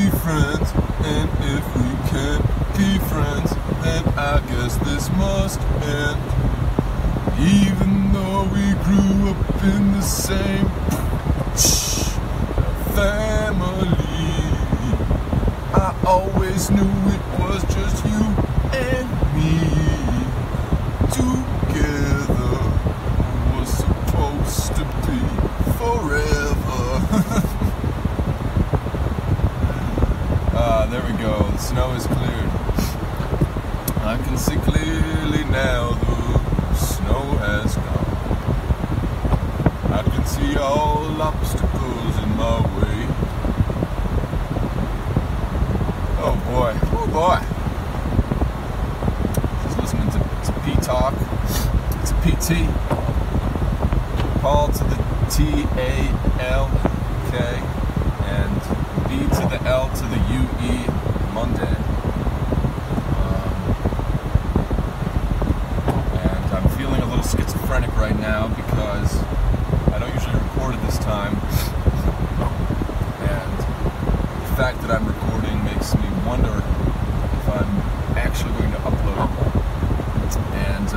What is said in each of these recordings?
be friends, and if we can't be friends, then I guess this must end. Even though we grew up in the same family, I always knew it was just you and me. Together was supposed to be forever. There we go. The snow is cleared. I can see clearly now the snow has gone. I can see all obstacles in my way. Oh boy, oh boy. Just listening to P-Talk. It's a PT. Paul to the T-A-L-K and B to the L to the U-E Monday. And I'm feeling a little schizophrenic right now because I don't usually record at this time. And the fact that I'm recording makes me wonder if I'm actually going to upload. And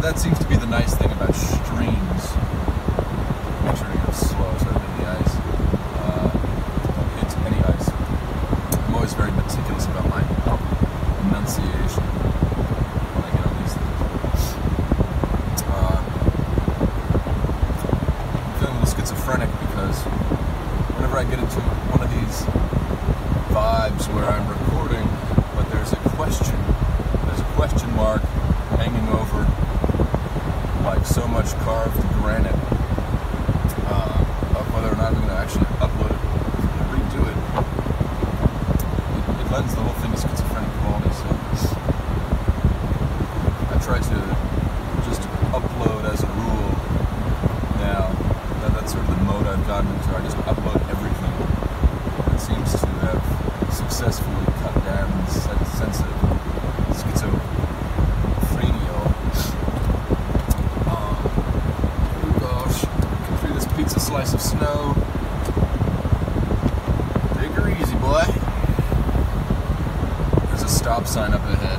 that seems to be the nice thing about streams. Make sure to go slow so I don't hit the ice. Hit any ice. I'm always very meticulous about my enunciation when I get on these things. I'm feeling a little schizophrenic because whenever I get into one of these vibes where I'm recording, but there's a question mark hanging over like so much carved granite of whether or not I'm going to actually upload it and redo it. It lends the whole thing to schizophrenic quality, so I try to just upload as a rule now. That's sort of the mode I've gotten into. I just upload everything. It seems to have successfully cut down the sense of schizophrenia. Pizza slice of snow. Take her easy, boy. There's a stop sign up ahead.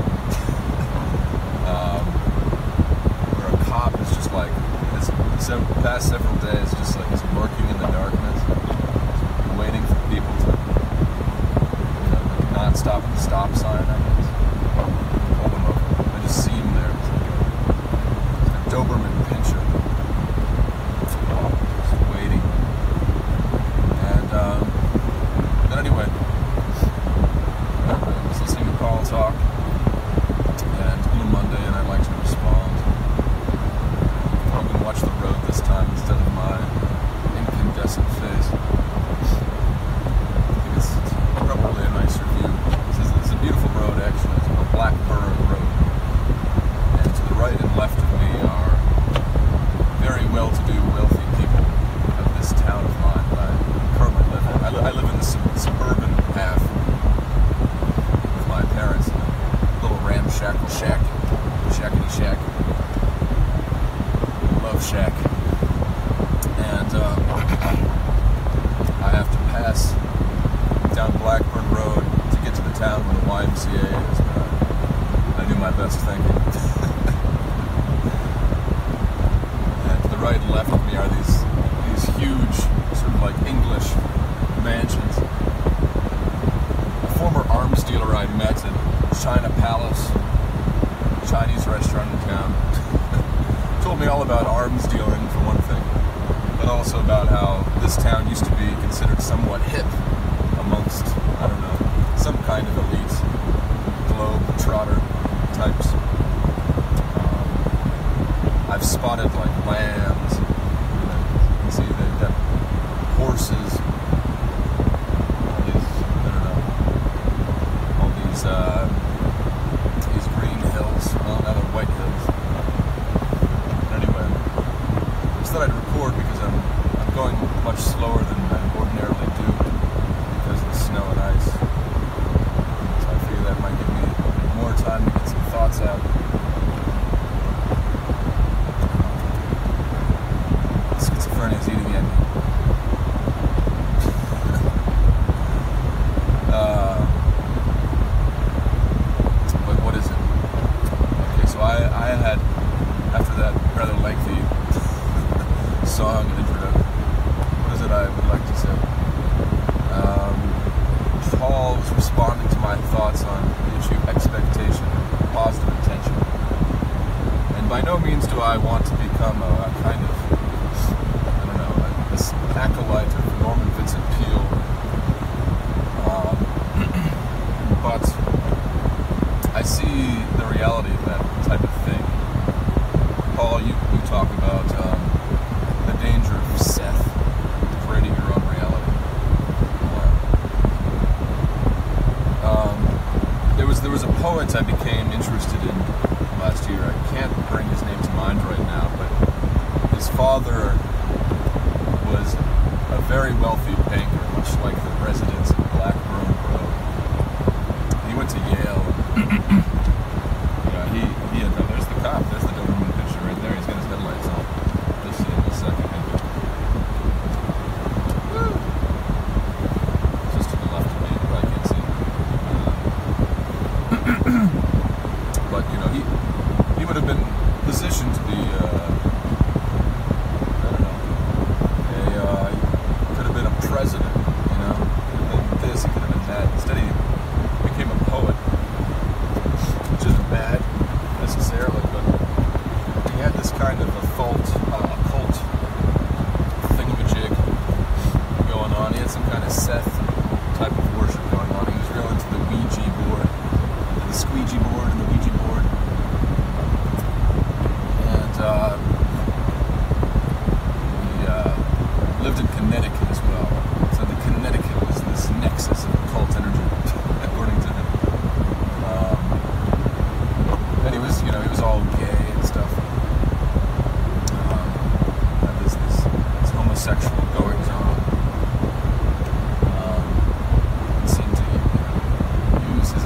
Where a cop is just like, the past several days, just like he's lurking in the darkness, waiting for people to, not stop at the stop sign, I guess. Pull them over. I just see him there. It's like a Doberman pincher. Anyway, I was listening to Paul talk, and Blue Monday, and I'd like to respond. I'm going to watch the road this time instead of my incandescent face. I think it's probably a nicer view. It's a beautiful road, actually. It's a Blackburn Road. And to the right and left of me are very well-to-do, wealthy people of this town of mine that I currently live in. I live in the suburban half with my parents in a little ramshackle shack, shackety shack, love shack, and I have to pass down Blackburn Road to get to the town where the YMCA is. I do my best thinking. And to the right and left of me are these huge, sort of like English mansions. A former arms dealer I met at China Palace, Chinese restaurant in town, told me all about arms dealing for one thing, but also about how this town used to be considered somewhat hip amongst, I don't know, some kind of elite globe trotter types. I've spotted like lambs, you can see they've got horses, these green hills, well, now they're white hills. But anyway, I just thought I'd record because I'm going much slower than I ordinarily do. poets I became interested in last year, I can't bring his name to mind right now, but his father was a very wealthy banker, much like the residents of Blackburn Road. He went to Yale. He had, there's the cop, there's the Doberman picture right there. He's got his headlights on. You'll see in a second, maybe. Just to the left of me, but I can't see. But, he would have been positioned to be, I don't know, he could have been a president, He could have been this, he could have been that. Instead, he became a poet, which isn't bad necessarily, but he had this kind of occult thingamajig going on. He had some kind of Seth type of worship going on. He was real into the Ouija board, the squeegee board, and the Ouija board. And he lived in Connecticut as well. So the Connecticut was this nexus of occult energy, according to him. And he was all gay and stuff. Had this homosexual goings on. And seemed to use his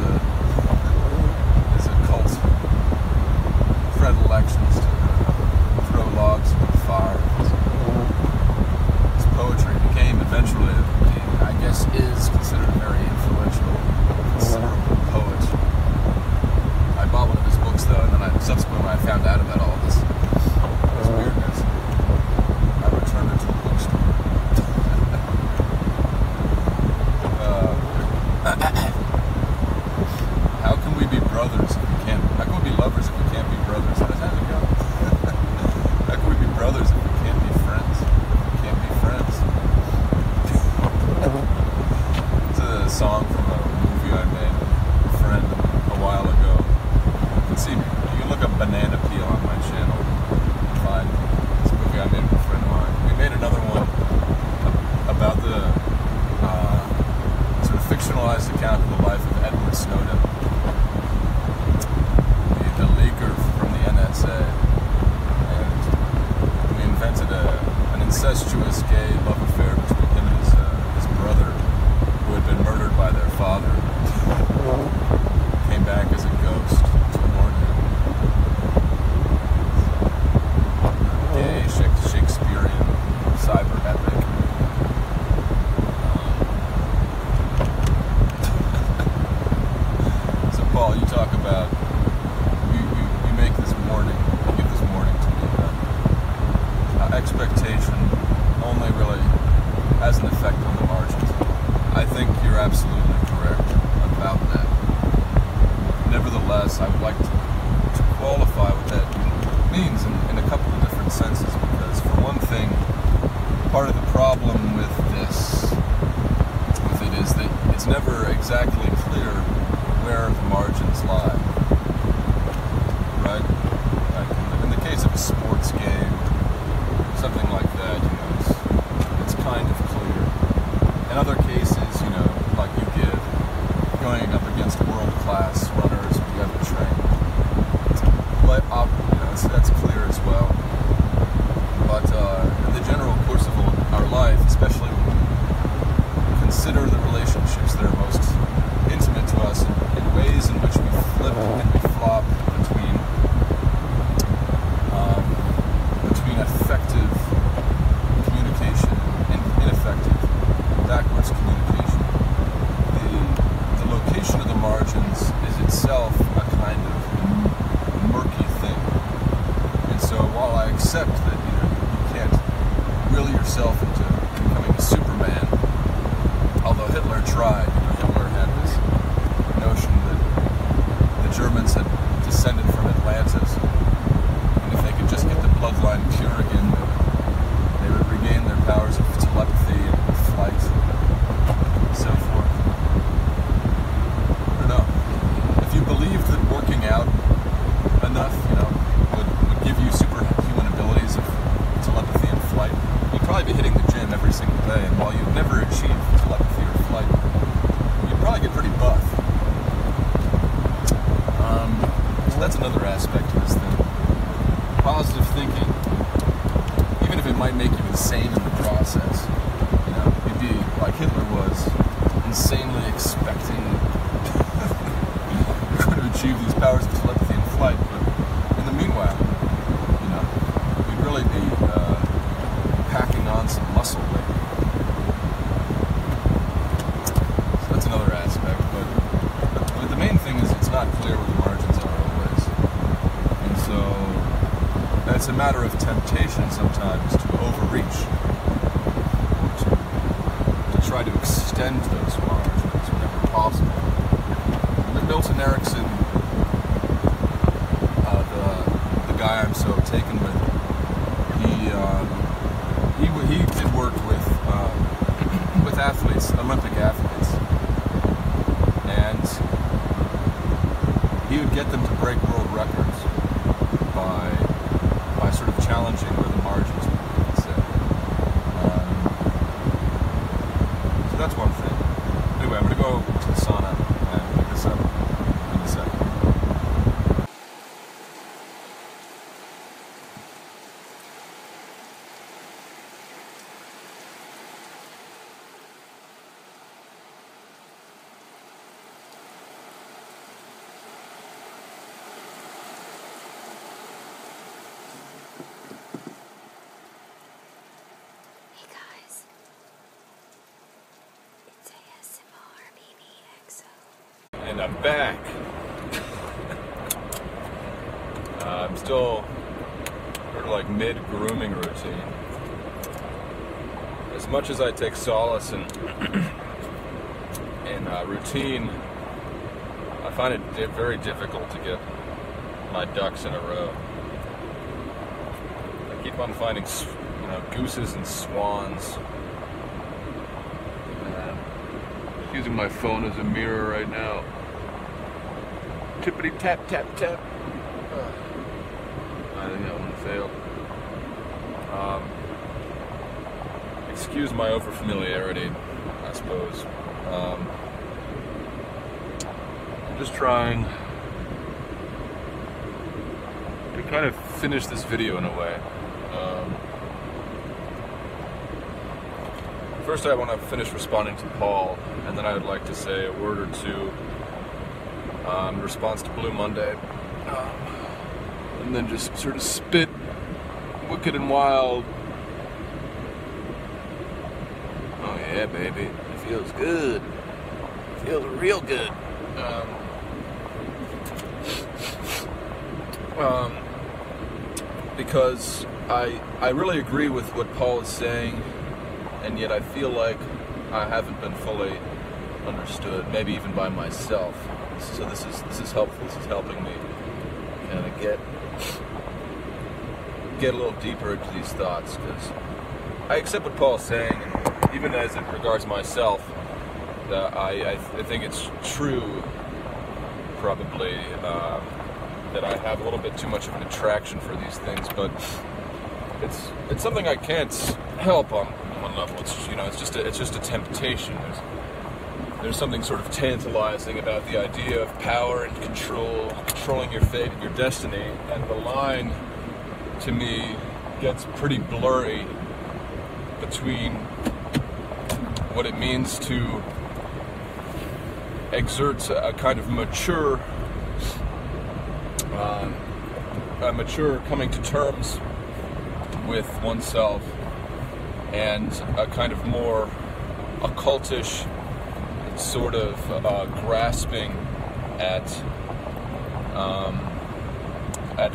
occult predilections to throw logs into the fire. His poetry became eventually, I guess, is considered a very influential, considerable poet. I bought one of his books, though, and then subsequently when I found out about all this weirdness, I returned it to the bookstore. How can we be brothers if we can't? How can we be lovers if we can't be brothers? How does that go? How can we be brothers if we can't be friends? We can't be friends. It's a song from a movie I made with a friend a while ago. You can see, you can look up Banana Peel on my channel. Fine. It's a movie I made with a friend of mine. We made another one about the sort of fictionalized account of the life of Edward Snowden, the leaker from the NSA. And we invented an incestuous gay love affair between him and his brother, who had been murdered by their father. Came back as a ghost to warn him. Gay Shakespearean cyber epic. So Paul, you talk about you make this warning, you give this warning to me that expectation only really has an effect on the margins. I think you're absolutely correct about that. Nevertheless, I would like to qualify what that means in a couple of different senses, because for one thing, part of the problem with it is that it's never exactly clear where the margins lie, right? Like in the case of a sports game, something like that, it's kind of clear. In other cases, like you give, going up against world-class runners who you have to train, that's clear as well. But in the general course of our life, especially when we consider the relationships that are most intimate to us in ways in which we flip and we flop between effective communication and ineffective backwards communication. The location of the margins is itself a kind of murky thing. And so while I accept that you can't will yourself into becoming a Superman, although Hitler tried, Hitler had this notion that the Germans had descended from Atlantis, and if they could just get the bloodline pure again, they would regain their powers of telepathy and flight and so forth. I don't know. If you believed that working out enough, would give you superhuman abilities of telepathy and flight, you'd probably be hitting the gym every single day, and while you'd never achieve telepathy or flight, you'd probably get pretty buff. another aspect of this thing. Positive thinking, even if it might make you insane in the process, you know, you'd be, like Hitler was, insanely expecting you're going to achieve these powers of telepathy in flight, but in the meanwhile, you know, you'd really be packing on some muscle weight. So that's another aspect, but the main thing is it's not clear where the margins are always. And so it's a matter of temptation sometimes to overreach, or to try to extend those margins whenever possible. Milton Erickson, the guy I'm so taken with, he did work with athletes, Olympic athletes, and he would get them to break world records by sort of challenging where the margins would be, let's say. So that's one thing. Anyway, I'm going to go to the sauna and pick this up in a second. Hey guys, it's thr00gh. And I'm back. I'm still sort of like mid-grooming routine. As much as I take solace in routine, I find it very difficult to get my ducks in a row. I keep on finding, you know, gooses and swans. Using my phone as a mirror right now. Tippity tap tap tap. I think that one failed. Excuse my overfamiliarity, I suppose. I'm just trying to kind of finish this video in a way. First, I want to finish responding to Paul, and then I would like to say a word or two in response to Blue Monday. And then just sort of spit wicked and wild. Oh yeah, baby. It feels good. It feels real good. Because I really agree with what Paul is saying, and yet I feel like I haven't been fully understood, maybe even by myself. So this is helpful. This is helping me kind of get a little deeper into these thoughts, because I accept what Paul's saying, and even as it regards myself, I think it's true, probably, that I have a little bit too much of an attraction for these things, but it's something I can't help on one level. It's, you know, it's just a temptation. There's something sort of tantalizing about the idea of power and controlling your fate and your destiny, and the line to me gets pretty blurry between what it means to exert a kind of mature coming to terms with oneself, and a kind of more occultish sort of grasping at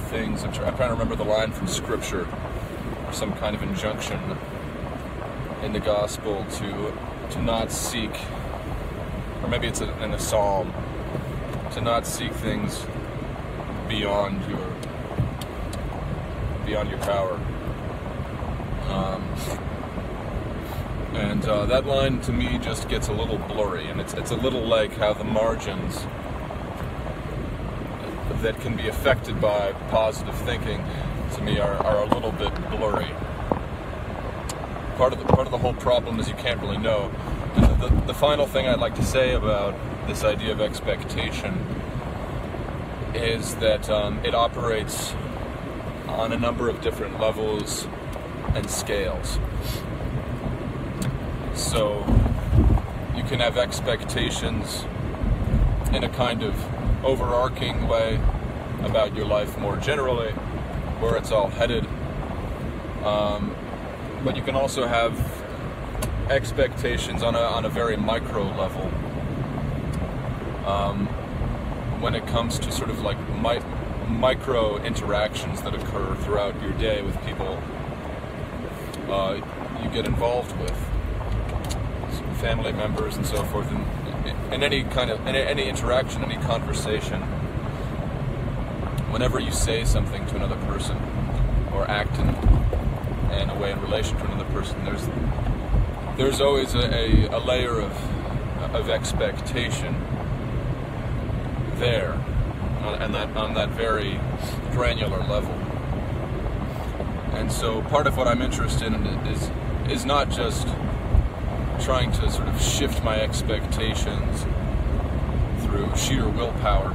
things. I'm trying to remember the line from Scripture, or some kind of injunction in the Gospel to not seek, or maybe it's in a Psalm, to not seek things beyond your power. And that line to me just gets a little blurry, and it's a little like how the margins that can be affected by positive thinking, to me, are a little bit blurry. Part of the whole problem is you can't really know. And the final thing I'd like to say about this idea of expectation is that it operates on a number of different levels and scales. So you can have expectations in a kind of overarching way about your life more generally, where it's all headed. But you can also have expectations on a very micro level when it comes to sort of like micro interactions that occur throughout your day with people you get involved with, family members and so forth, in any kind of any interaction, any conversation. Whenever you say something to another person or act in a way in relation to another person, there's always a layer of expectation there, and on that very granular level. And so part of what I'm interested in is not just trying to sort of shift my expectations through sheer willpower,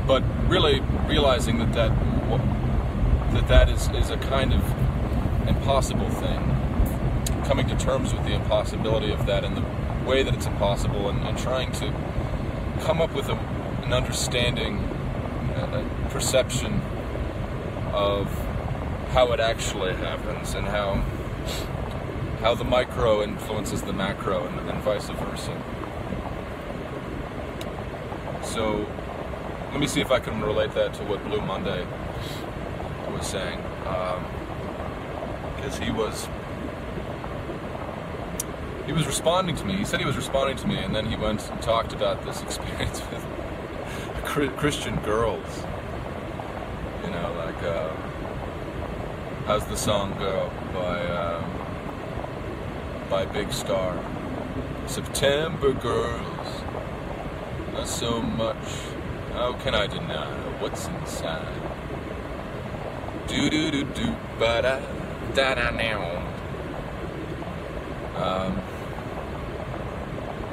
but really realizing that is a kind of impossible thing, coming to terms with the impossibility of that and the way that it's impossible, and trying to come up with an understanding, a perception of how it actually happens, and how the micro influences the macro, and vice versa. So let me see if I can relate that to what Blue Monday was saying, because he was responding to me. He said he was responding to me, and then he went and talked about this experience with Christian girls. You know, like, how's the song go by Big Star? September girls, not so much. How can I deny what's inside? Do do do do ba da da da now.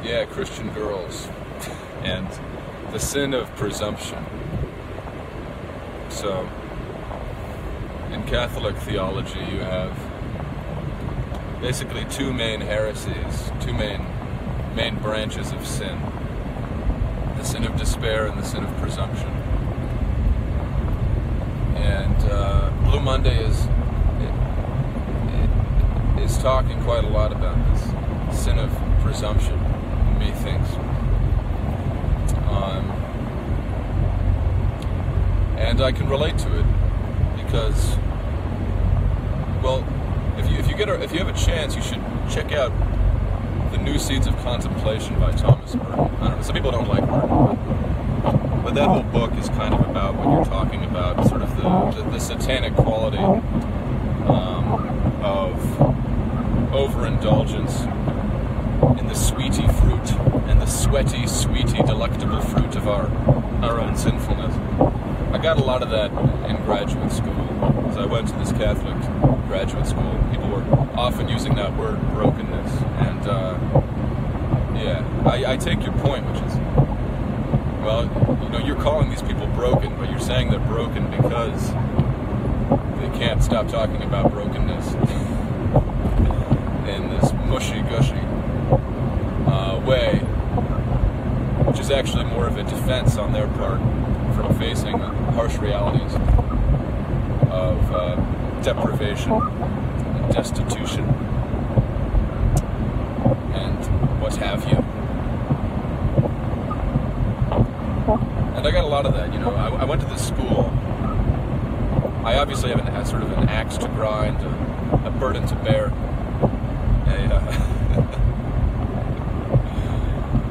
Yeah, Christian girls and the sin of presumption. So, in Catholic theology, you have basically two main heresies, two main branches of sin: the sin of despair and the sin of presumption. And Blue Monday is talking quite a lot about this sin of presumption, methinks. And I can relate to it because, well, if you have a chance, you should check out The New Seeds of Contemplation by Thomas Merton. I don't know, some people don't like Merton, but that whole book is kind of about what you're talking about, sort of the satanic quality of overindulgence in the sweetie fruit and the sweaty, sweetie, delectable fruit of our own sinfulness. I got a lot of that in graduate school. As I went to this Catholic graduate school, people were often using that word, brokenness. And yeah, I take your point, which is, well, you know, you're calling these people broken, but you're saying they're broken because they can't stop talking about brokenness in this mushy-gushy way, which is actually more of a defense on their part from facing the harsh realities of deprivation and destitution and what have you. And I got a lot of that, you know. I went to this school. I obviously have a sort of an axe to grind, a burden to bear,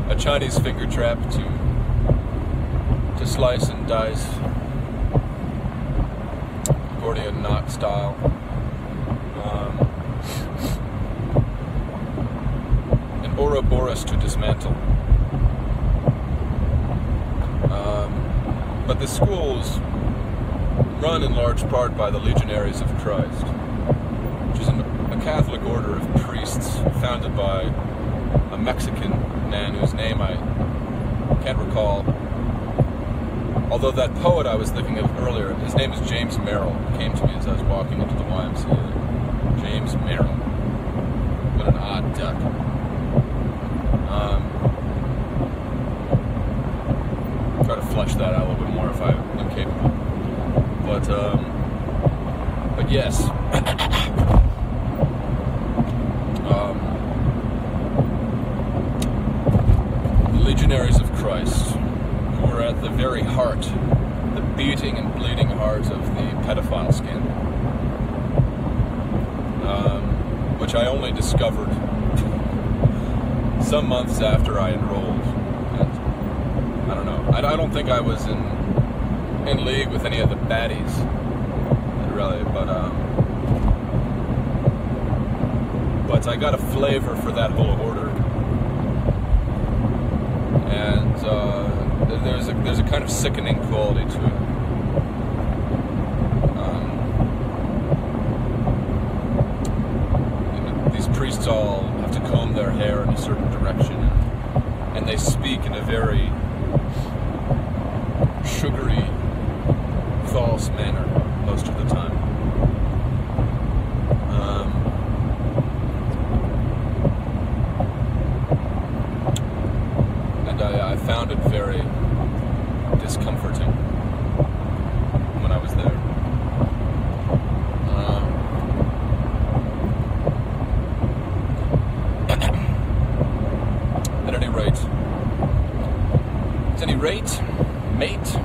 a Chinese finger trap to slice and dice, Gordian knot style. An Ouroboros to dismantle. But the school's run in large part by the Legionaries of Christ, which is a Catholic order of priests founded by a Mexican man whose name I Can't recall. Although that poet I was thinking of earlier, his name is James Merrill. He came to me as I was walking into the YMCA. James Merrill. What an odd duck. Try to flesh that out a little bit more if I'm capable. But yes. Legionaries of Christ, who were at the very heart, the beating and bleeding heart of the pedophile scandal, which I only discovered some months after I enrolled. And I don't know. I don't think I was in league with any of the baddies, really, but I got a flavor for that whole order. And there's a kind of sickening quality to it. These priests all have to comb their hair in a certain direction, and they speak in a very sugary, false manner most of the time. I found it very discomforting when I was there. At any rate, mate,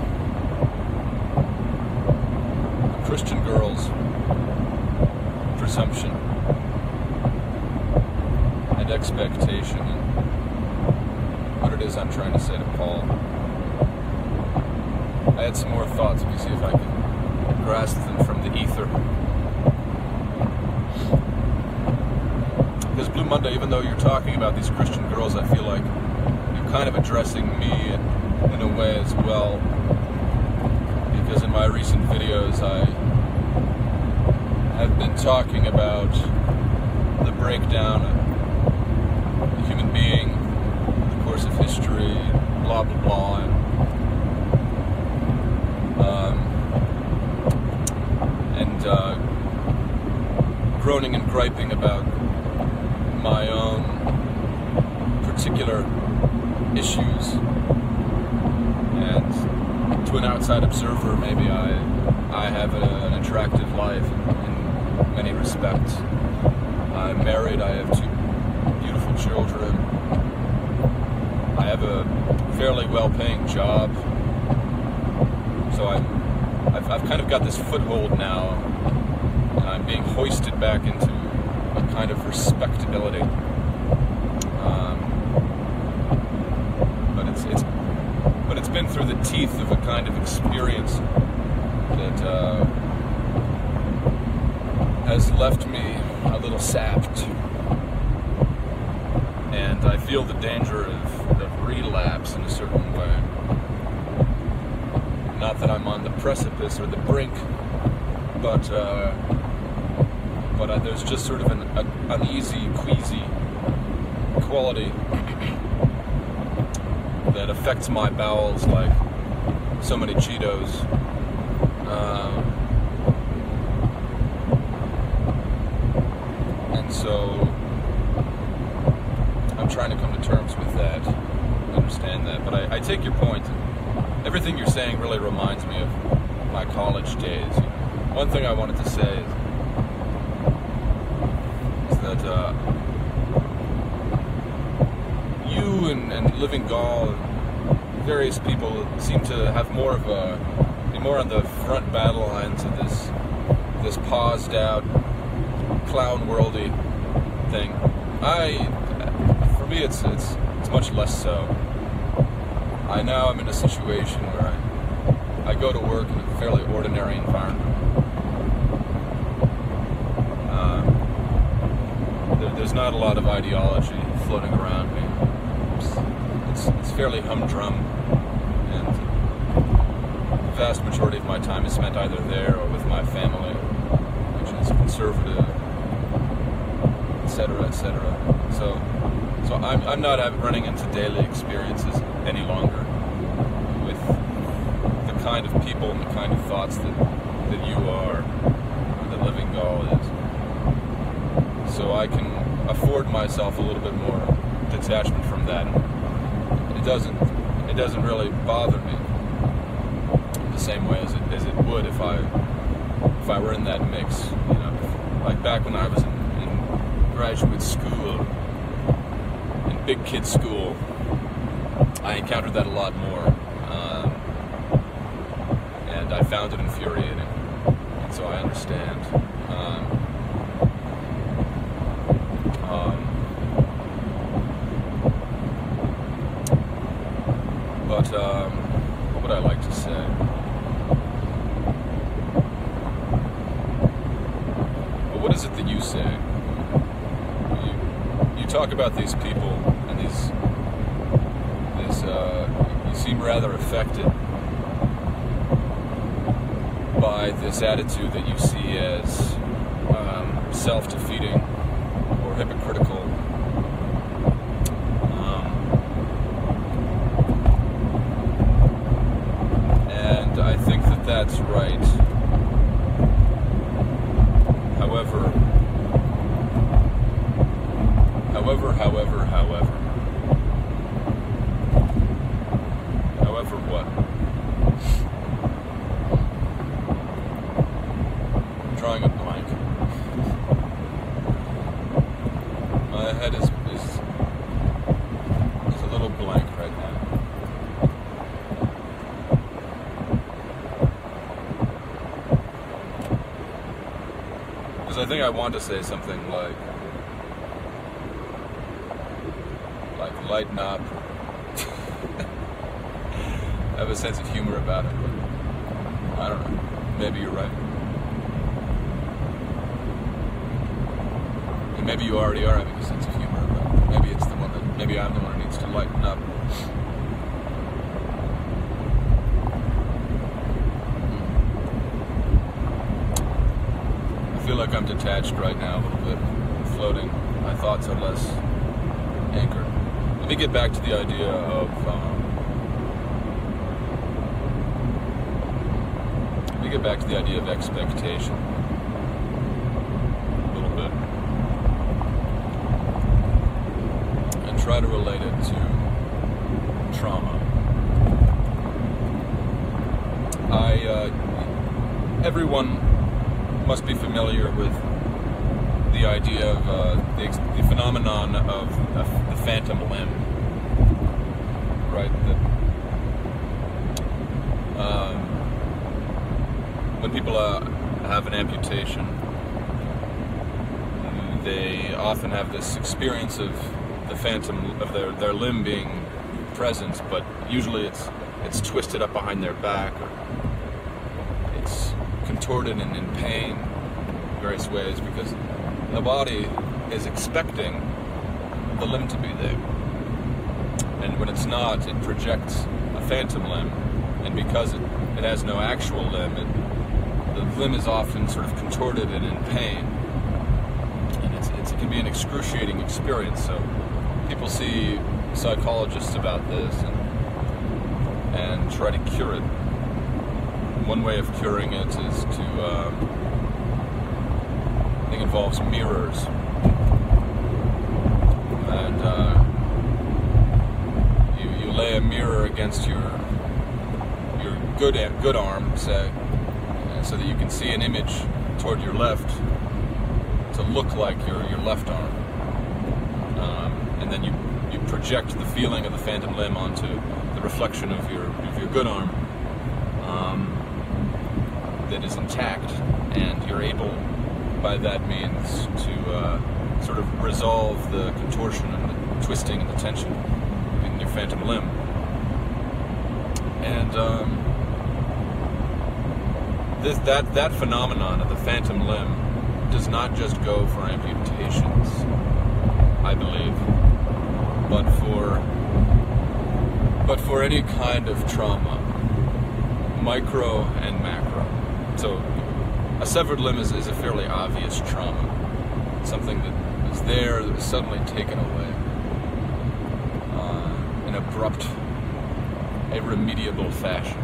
a Christian girl's presumption and expectation, what it is I'm trying to say to Paul. I had some more thoughts. Let me see if I can grasp them from the ether. Because Blue Monday, even though you're talking about these Christian girls, I feel like you're kind of addressing me in a way as well. Because in my recent videos, I have been talking about the breakdown of the human being, of history, blah blah blah, and groaning and griping about my own particular issues, and to an outside observer, maybe I have an attractive life in many respects. I'm married. I have 2 beautiful children. I have a fairly well-paying job, so I've kind of got this foothold now, and I'm being hoisted back into a kind of respectability. But it's been through the teeth of a kind of experience that has left me a little sapped, and I feel the danger of relapse in a certain way. Not that I'm on the precipice or the brink, but there's just sort of an uneasy, queasy quality that affects my bowels like so many Cheetos. And so I'm trying to come to terms with that, understand that. But I take your point. Everything you're saying really reminds me of my college days. One thing I wanted to say is that you and Living Gall and various people seem to have be more on the front battle lines of this paused out clown worldy thing. For me, it's much less so. I'm in a situation where I go to work in a fairly ordinary environment. There's not a lot of ideology floating around me. It's fairly humdrum, and the vast majority of my time is spent either there or with my family, which is conservative, etc., etc. So So I'm not running into daily experiences any longer with the kind of people and the kind of thoughts that you are, or that living Gaul is. So I can afford myself a little bit more detachment from that. It doesn't really bother me in the same way as it would if I were in that mix. You know, like back when I was in graduate school, in big kid school, I encountered that a lot more, and I found it infuriating, and so I understand. But what would I like to say? But what is it that you say? You talk about these people and you seem rather affected by this attitude that you see as self-defeating or hypocritical. And I think that that's right. However, what? I'm drawing a blank. My head is a little blank right now. Because I think I want to say something like lighten up. I have a sense of humor about it, but I don't know. Maybe you're right. And maybe you already are having a sense of humor about it. Maybe it's the one that, maybe I'm the one who needs to lighten up. I feel like I'm detached right now a little bit, floating. My thoughts are less anchored. Let me get back to the idea of expectation a little bit, and try to relate it to trauma. Everyone must be familiar with the idea of the phenomenon of the phantom limb, right? When people have an amputation, they often have this experience of the phantom of their limb being present, but usually it's twisted up behind their back, or it's contorted and in pain in various ways, because the body is expecting the limb to be there, and when it's not, it projects a phantom limb, and because it has no actual limb, the limb is often sort of contorted and in pain, and it can be an excruciating experience. So people see psychologists about this and try to cure it. One way of curing it is to, I think, involves mirrors, and you lay a mirror against your good arm, say, so that you can see an image toward your left to look like your left arm, and then you project the feeling of the phantom limb onto the reflection of your good arm that is intact, and you're able, by that means, to sort of resolve the contortion and the twisting and the tension in your phantom limb. And that phenomenon of the phantom limb does not just go for amputations, I believe, but for any kind of trauma, micro and macro. So a severed limb is a fairly obvious trauma, something that was there that was suddenly taken away. abrupt, irremediable fashion.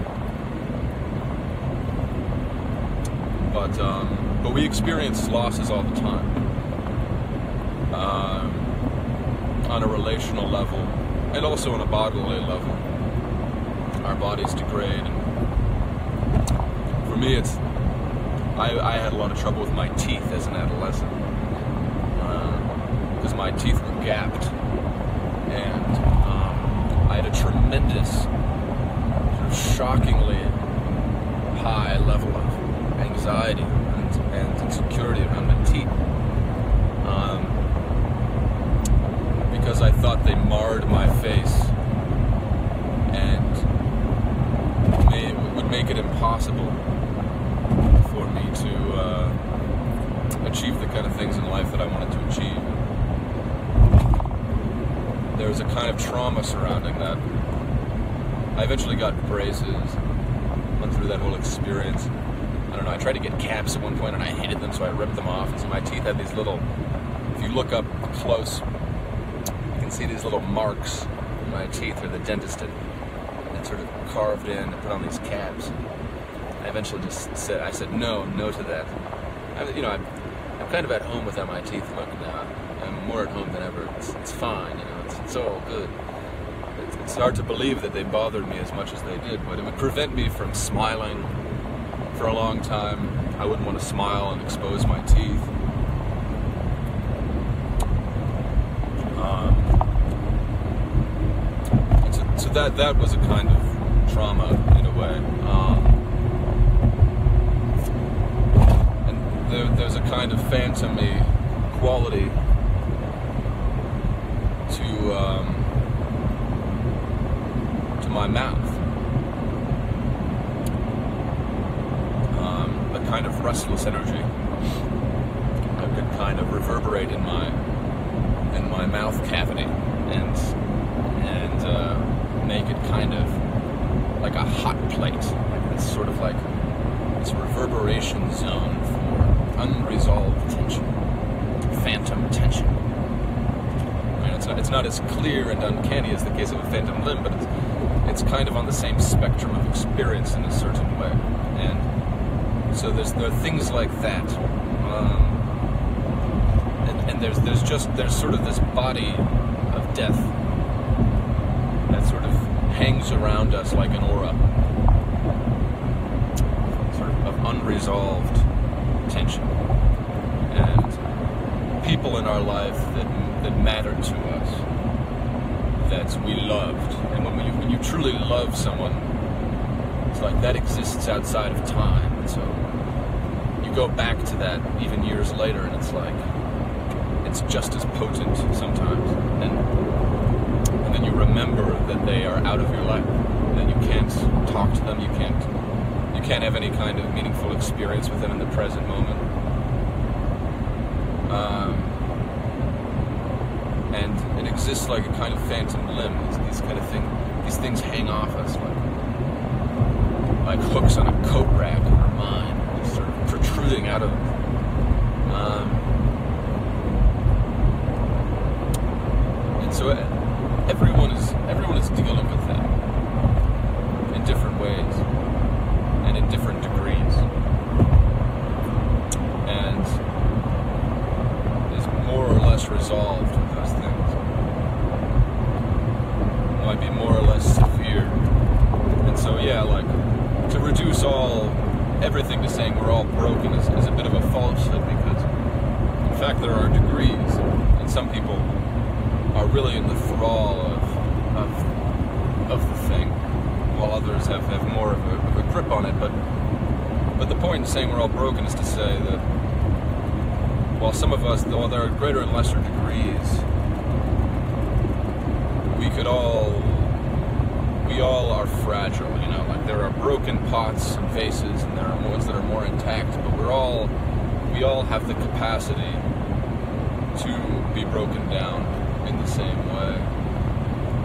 But we experience losses all the time, on a relational level and also on a bodily level. Our bodies degrade. And for me, I had a lot of trouble with my teeth as an adolescent, because my teeth were gapped, and I had a tremendous, sort of shockingly high level of anxiety and insecurity around my teeth, because I thought they marred my face and would make it impossible for me to achieve the kind of things in life that I wanted to achieve. There was a kind of trauma surrounding that. I eventually got braces, went through that whole experience. I don't know, I tried to get caps at one point and I hated them, so I ripped them off. And so my teeth had these little, if you look up close, you can see these little marks in my teeth where the dentist had sort of carved in and put on these caps. I eventually just said no to that. I'm kind of at home without my teeth look now. I'm more at home than ever. It's fine, it's all good. It's hard to believe that they bothered me as much as they did, but it would prevent me from smiling for a long time. I wouldn't want to smile and expose my teeth. So that was a kind of trauma in a way. And there's a kind of phantom-y quality to my mouth. A kind of restless energy that could kind of reverberate in my mouth cavity and make it kind of like a hot plate. It's sort of like this reverberation zone for unresolved tension, phantom tension. It's not as clear and uncanny as the case of a phantom limb, but it's kind of on the same spectrum of experience in a certain way. And so there are things like that, and there's sort of this body of death that sort of hangs around us like an aura, sort of unresolved tension, and people in our life that mattered to us, that we loved. And when you truly love someone, it's like that exists outside of time. And so you go back to that even years later, and it's like it's just as potent sometimes. And then you remember that they are out of your life, that you can't talk to them, you can't have any kind of meaningful experience with them in the present moment. And it exists like a kind of phantom limb. These things hang off us like hooks on a coat rack in our mind, just sort of protruding out of it. And so everyone is dealing with that in different ways and in different degrees, and is more or less resolved with those things. It might be more or less severe. And so yeah, like to reduce everything to saying we're all broken is a bit of a falsehood, because in fact there are degrees, and some people are really in the thrall of the thing, while others have more of a grip on it. But the point in saying we're all broken is to say that while some of us, though there are greater and lesser degrees, we all are fragile, like there are broken pots and vases, and there are ones that are more intact, but we all have the capacity to be broken down in the same way.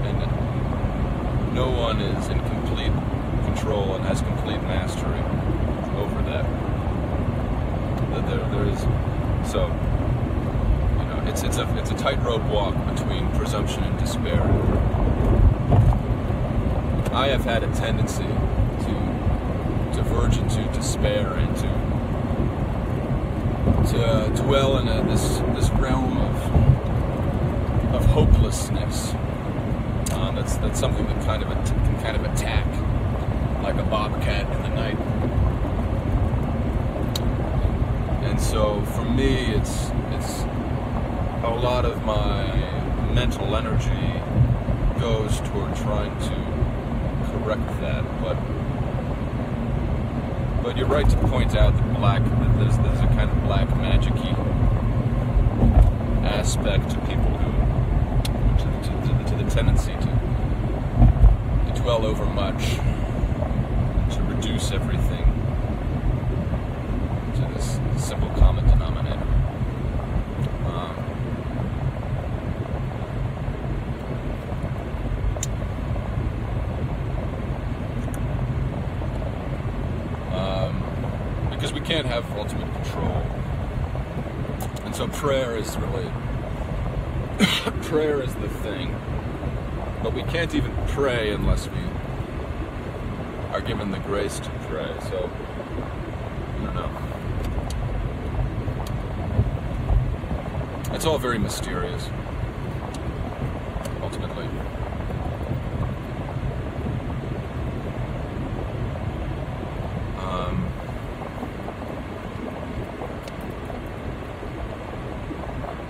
And no one is in complete control and has complete mastery over that. There is, so it's a tightrope walk between presumption and despair. I have had a tendency to verge into despair and to dwell in this realm of hopelessness. That's something that can kind of attack like a bobcat in the night. And so for me, it's a lot of my mental energy goes toward trying to correct that. But you're right to point out that there's a kind of black magic-y aspect to people to the tendency to dwell over much, to reduce everything to this simple common denominator. Because we can't have ultimate control. And so prayer is really, prayer is the thing. But we can't even pray unless we are given the grace to pray. So, I don't know. It's all very mysterious, ultimately.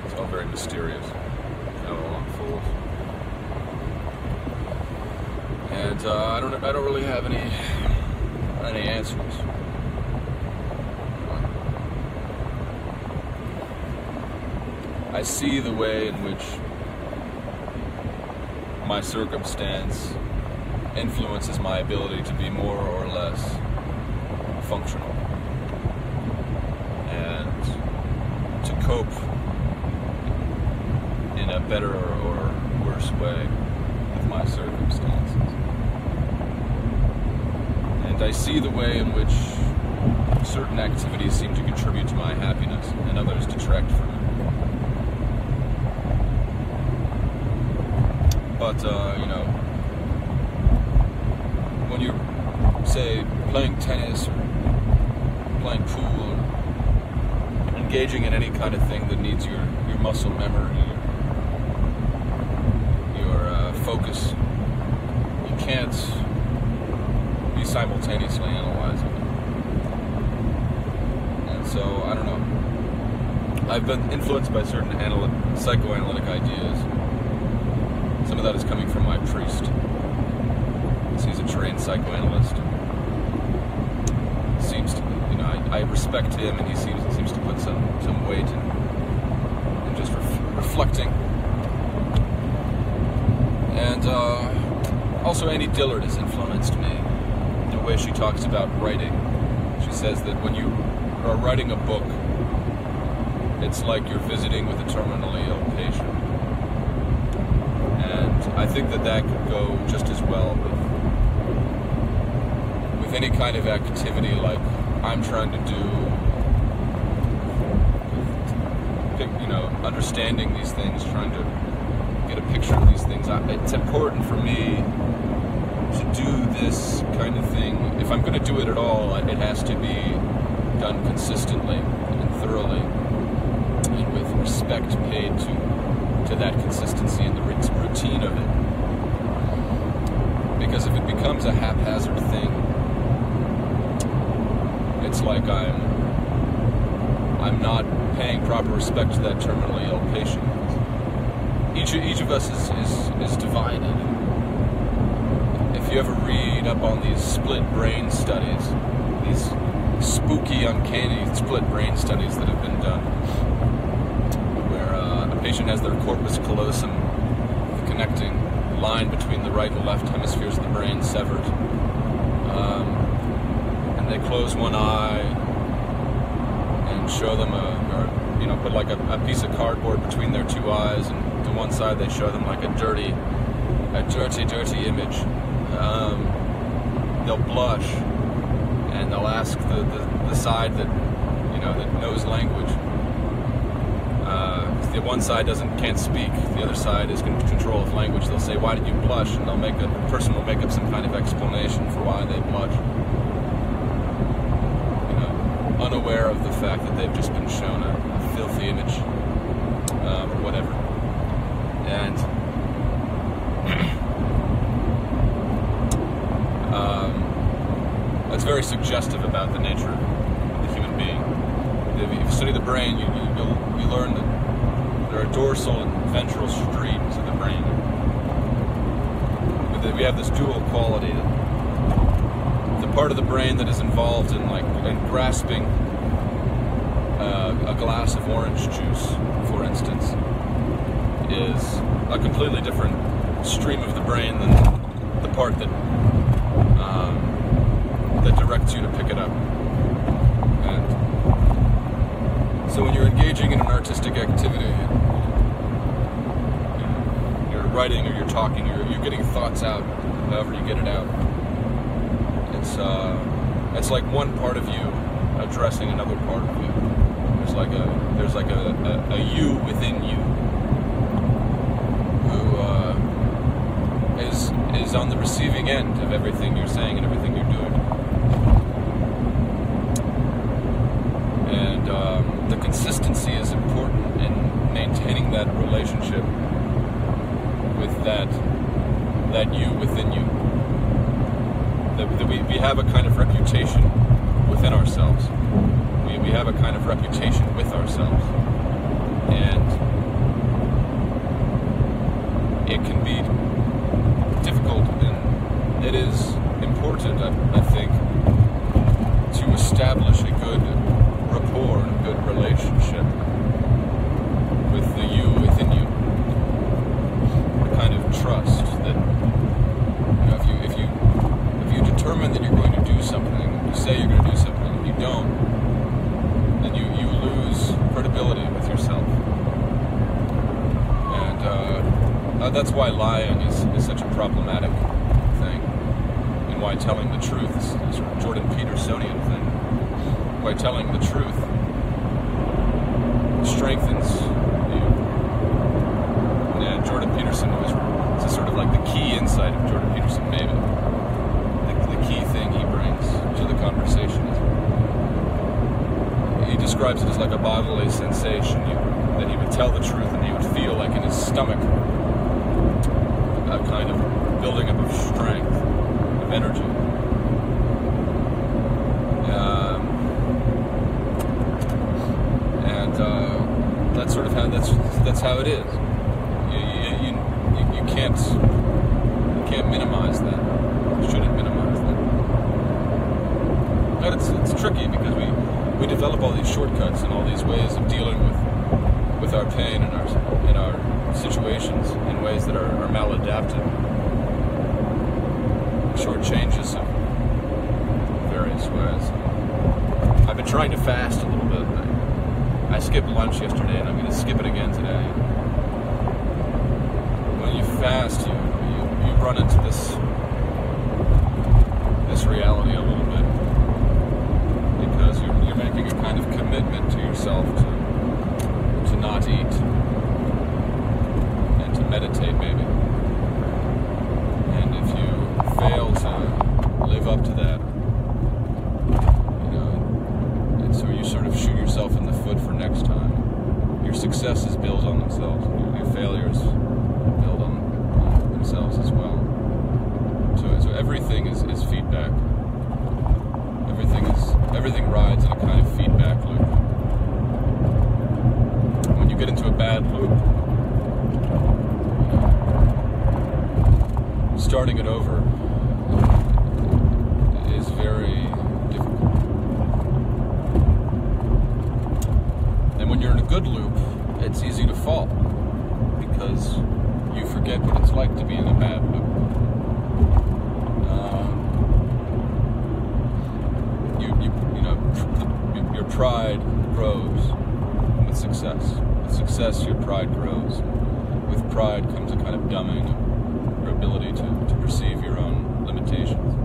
It's all very mysterious. How it all unfolds. And I don't really have any answers. I see the way in which my circumstance influences my ability to be more or less functional and to cope in a better or worse way with my circumstances. And I see the way in which certain activities seem to contribute to my happiness and others detract from it. But, when you're, say, playing tennis or playing pool or engaging in any kind of thing that needs your muscle memory, your focus, you can't be simultaneously analyzing it. And so, I don't know. I've been influenced by certain psychoanalytic ideas. Some of that is coming from my priest. He's a trained psychoanalyst. Seems to, I respect him, and he seems to put some weight in just reflecting. And also, Annie Dillard has influenced me in the way she talks about writing. She says that when you are writing a book, it's like you're visiting with a terminally ill patient. And I think that could go just as well with any kind of activity like I'm trying to do, understanding these things, trying to get a picture of these things. It's important for me to do this kind of thing. If I'm going to do it at all, it has to be done consistently and thoroughly and with respect paid to that consistency and the routine of it. Because if it becomes a haphazard thing, it's like I'm not paying proper respect to that terminally ill patient. Each of us is divided. If you ever read up on these split brain studies, these spooky, uncanny split brain studies that have been done, where a patient has their corpus callosum, the connecting line between the right and left hemispheres of the brain, severed, and they close one eye and show them put like a piece of cardboard between their two eyes, and to one side they show them like a dirty image. They'll blush and they'll ask the side that that knows language. the one side can't speak, the other side is in control of language, they'll say, "Why did you blush?" And the person will make up some kind of explanation for why they blush. You know, unaware of the fact that they've just been shown a filthy image, or whatever. And that's very suggestive about the nature of the human being. If you study the brain, you learn that there are dorsal and ventral streams of the brain. We have this dual quality. The part of the brain that is involved in grasping a glass of orange juice, for instance, is a completely different stream of the brain than the part that directs you to pick it up. And so when you're engaging in an artistic activity, you're writing or you're talking, or you're getting thoughts out, however you get it out, it's like one part of you addressing another part of you. There's like a you within you who is on the receiving end of everything you're saying and everything you're doing. And the consistency is important in maintaining that relationship with that you within you. That we have a kind of reputation within ourselves. We have a kind of reputation with ourselves. And it can be difficult, and it is important, I think, to establish a good rapport and a good relationship with the you within you. A kind of trust that, if you determine that you're going to do something, you say you're going to do something, and you don't, then you lose credibility with yourself. And that's why lying is such a problematic thing, and why telling the truth is a sort of Jordan Petersonian thing. Why telling the truth strengthens you. And Jordan Peterson it's sort of like the key insight of Jordan Peterson, maybe. The key thing he brings to the conversation. He describes it as like a bodily sensation, that he would tell the truth and he would feel like in his stomach a kind of building up of strength, of energy. That's sort of how that's how it is. You can't minimize that. You shouldn't minimize that. But it's tricky because we develop all these shortcuts and all these ways of dealing with our pain and our situations in ways that are maladapted. Short changes of various ways. I've been trying to fast a little bit. I skipped lunch yesterday, and I'm going to skip it again today. When you fast, you run into this reality a little bit, because you're making a kind of commitment to yourself to not eat and to meditate, maybe. And if you fail to live up to that, and so you sort of shoot yourself in the foot for next time. Your successes build on themselves. Your failures build on themselves as well. So everything is feedback. Everything rides in a kind of feedback loop. When you get into a bad loop, starting it over is very difficult. And when you're in a good loop, it's easy to fall, because you forget what it's like to be in a bad loop. Your pride grows with success. With success, your pride grows. With pride comes a kind of dumbing of your ability to perceive your own limitations.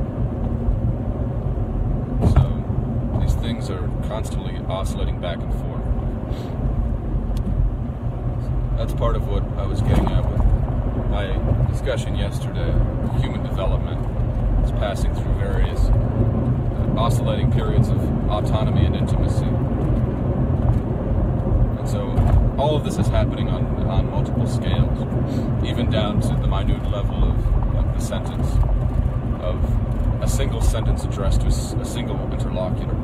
So these things are constantly oscillating back and forth. that's part of what I was getting at with my discussion yesterday. Human development is passing through various oscillating periods of autonomy and intimacy. And so all of this is happening on multiple scales, even down to the minute level of like the sentence, of a single sentence addressed to a single interlocutor,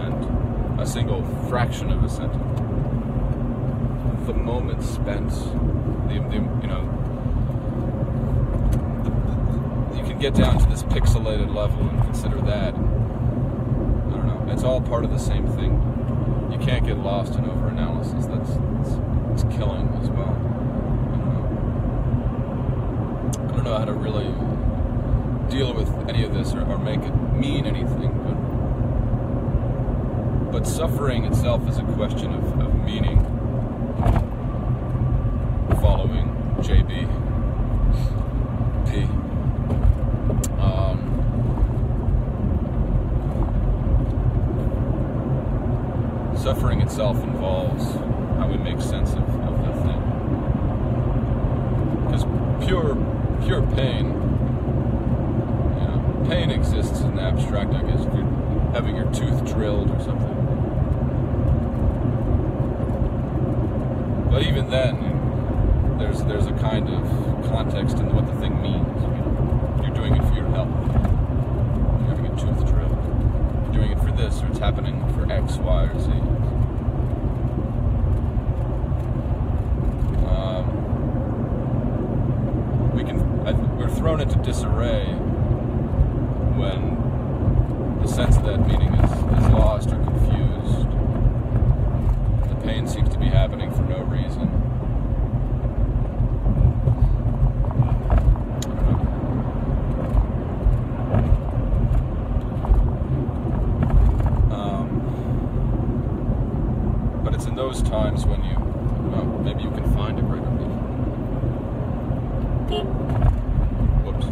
and a single fraction of a sentence. The moment spent, you can get down to this pixelated level and consider that. I don't know. It's all part of the same thing. You can't get lost in over-analysis. That's killing as well. I don't know how to really deal with any of this or make it mean anything, but suffering itself is a question of meaning. Following JB P. Suffering itself involves how we make sense of the thing. Because pure pain, pain exists in the abstract, I guess, if you're having your tooth drilled or something. But even then, there's a kind of context in what the thing means. You're doing it for your health. You're having a tooth drilled. You're doing it for this, or it's happening for X, Y, or Z. We're thrown into disarray when the sense of that meaning is lost or confused. The pain seems to be happening for no reason. But it's in those times when maybe you can find it right underneath. Whoops.